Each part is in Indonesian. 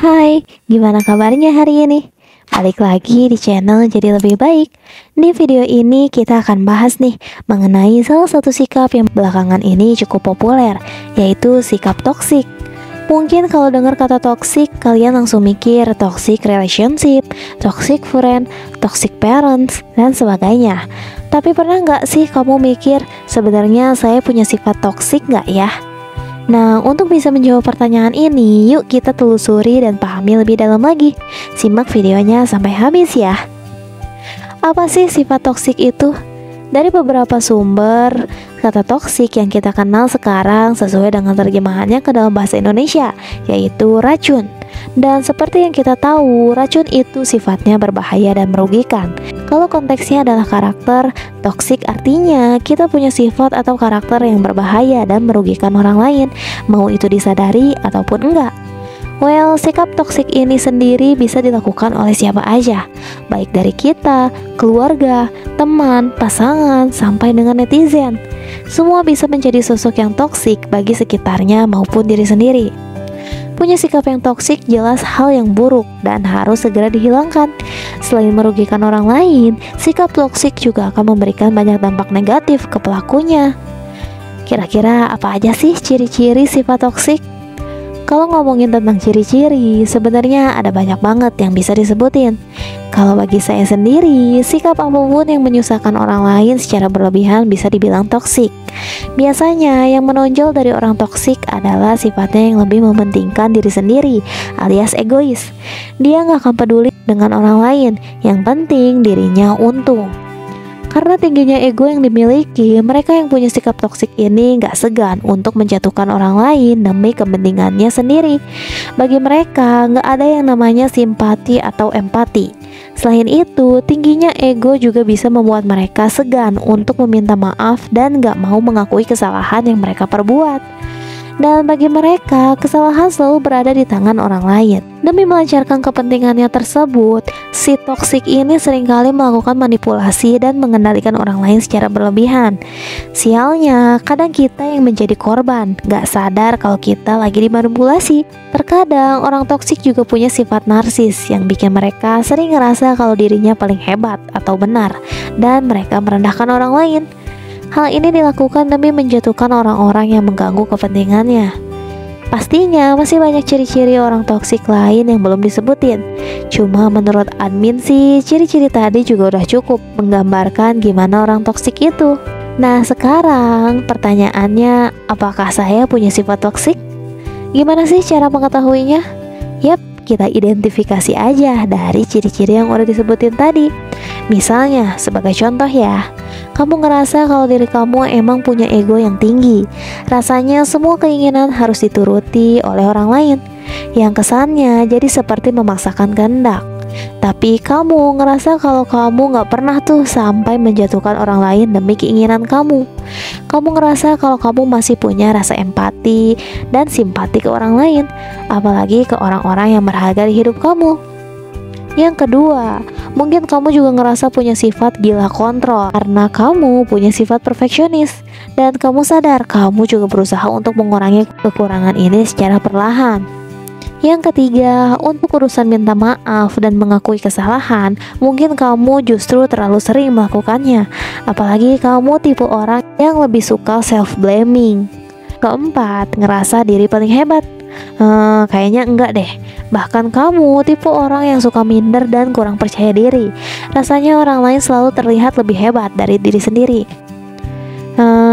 Hai, gimana kabarnya hari ini? Balik lagi di channel Jadi Lebih Baik. Di video ini kita akan bahas nih mengenai salah satu sikap yang belakangan ini cukup populer, yaitu sikap toksik. Mungkin kalau dengar kata toksik, kalian langsung mikir toxic relationship, toxic friend, toxic parents, dan sebagainya. Tapi pernah nggak sih kamu mikir, sebenarnya saya punya sifat toksik nggak ya? Nah, untuk bisa menjawab pertanyaan ini, yuk kita telusuri dan pahami lebih dalam lagi. Simak videonya sampai habis ya. Apa sih sifat toksik itu? Dari beberapa sumber, kata toksik yang kita kenal sekarang sesuai dengan terjemahannya ke dalam bahasa Indonesia, yaitu racun. Dan seperti yang kita tahu, racun itu sifatnya berbahaya dan merugikan. Kalau konteksnya adalah karakter, toksik artinya kita punya sifat atau karakter yang berbahaya dan merugikan orang lain, mau itu disadari ataupun enggak. Well, sikap toksik ini sendiri bisa dilakukan oleh siapa aja, baik dari kita, keluarga, teman, pasangan, sampai dengan netizen. Semua bisa menjadi sosok yang toksik bagi sekitarnya maupun diri sendiri. Punya sikap yang toksik jelas hal yang buruk dan harus segera dihilangkan. Selain merugikan orang lain, sikap toksik juga akan memberikan banyak dampak negatif ke pelakunya. Kira-kira apa aja sih ciri-ciri sifat toksik? Kalau ngomongin tentang ciri-ciri, sebenarnya ada banyak banget yang bisa disebutin. Kalau bagi saya sendiri, sikap apapun yang menyusahkan orang lain secara berlebihan bisa dibilang toksik. Biasanya yang menonjol dari orang toksik adalah sifatnya yang lebih mementingkan diri sendiri, alias egois. Dia nggak akan peduli dengan orang lain, yang penting dirinya untung. Karena tingginya ego yang dimiliki, mereka yang punya sikap toksik ini gak segan untuk menjatuhkan orang lain demi kepentingannya sendiri. Bagi mereka, gak ada yang namanya simpati atau empati. Selain itu, tingginya ego juga bisa membuat mereka segan untuk meminta maaf dan gak mau mengakui kesalahan yang mereka perbuat. Dan bagi mereka, kesalahan selalu berada di tangan orang lain. Demi melancarkan kepentingannya tersebut, si toksik ini seringkali melakukan manipulasi dan mengendalikan orang lain secara berlebihan. Sialnya, kadang kita yang menjadi korban, gak sadar kalau kita lagi dimanipulasi. Terkadang, orang toksik juga punya sifat narsis yang bikin mereka sering ngerasa kalau dirinya paling hebat atau benar, dan mereka merendahkan orang lain. Hal ini dilakukan demi menjatuhkan orang-orang yang mengganggu kepentingannya. Pastinya masih banyak ciri-ciri orang toksik lain yang belum disebutin. Cuma menurut admin sih, ciri-ciri tadi juga udah cukup menggambarkan gimana orang toksik itu. Nah, sekarang pertanyaannya, apakah saya punya sifat toksik? Gimana sih cara mengetahuinya? Yap, kita identifikasi aja dari ciri-ciri yang udah disebutin tadi. Misalnya, sebagai contoh ya, kamu ngerasa kalau diri kamu emang punya ego yang tinggi. Rasanya semua keinginan harus dituruti oleh orang lain, yang kesannya jadi seperti memaksakan kehendak. Tapi kamu ngerasa kalau kamu gak pernah tuh sampai menjatuhkan orang lain demi keinginan kamu. Kamu ngerasa kalau kamu masih punya rasa empati dan simpati ke orang lain, apalagi ke orang-orang yang berharga di hidup kamu. Yang kedua, mungkin kamu juga ngerasa punya sifat gila kontrol karena kamu punya sifat perfeksionis dan kamu sadar kamu juga berusaha untuk mengurangi kekurangan ini secara perlahan. Yang ketiga, untuk urusan minta maaf dan mengakui kesalahan, mungkin kamu justru terlalu sering melakukannya, apalagi kamu tipe orang yang lebih suka self-blaming. Keempat, ngerasa diri paling hebat. Kayaknya enggak deh. Bahkan kamu tipe orang yang suka minder dan kurang percaya diri. Rasanya orang lain selalu terlihat lebih hebat dari diri sendiri.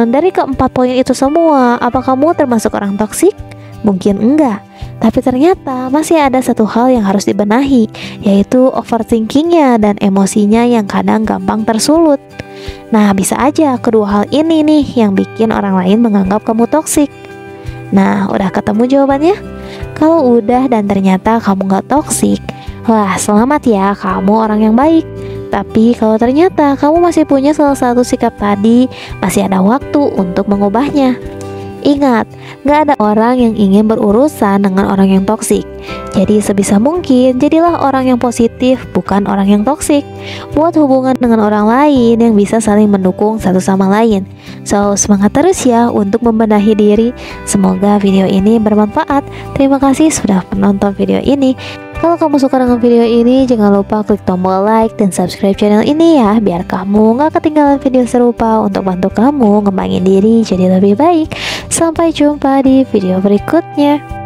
Dari keempat poin itu semua, apa kamu termasuk orang toksik? Mungkin enggak. Tapi ternyata masih ada satu hal yang harus dibenahi, yaitu overthinkingnya dan emosinya yang kadang gampang tersulut. Nah, bisa aja kedua hal ini nih yang bikin orang lain menganggap kamu toksik. Nah, udah ketemu jawabannya? Kalau udah dan ternyata kamu gak toksik, wah selamat ya, kamu orang yang baik. Tapi kalau ternyata kamu masih punya salah satu sikap tadi, masih ada waktu untuk mengubahnya. Ingat, gak ada orang yang ingin berurusan dengan orang yang toksik. Jadi sebisa mungkin jadilah orang yang positif, bukan orang yang toksik. Buat hubungan dengan orang lain yang bisa saling mendukung satu sama lain. So, semangat terus ya untuk membenahi diri. Semoga video ini bermanfaat. Terima kasih sudah menonton video ini. Kalau kamu suka dengan video ini, jangan lupa klik tombol like dan subscribe channel ini ya, biar kamu gak ketinggalan video serupa untuk bantu kamu ngembangin diri jadi lebih baik. Sampai jumpa di video berikutnya.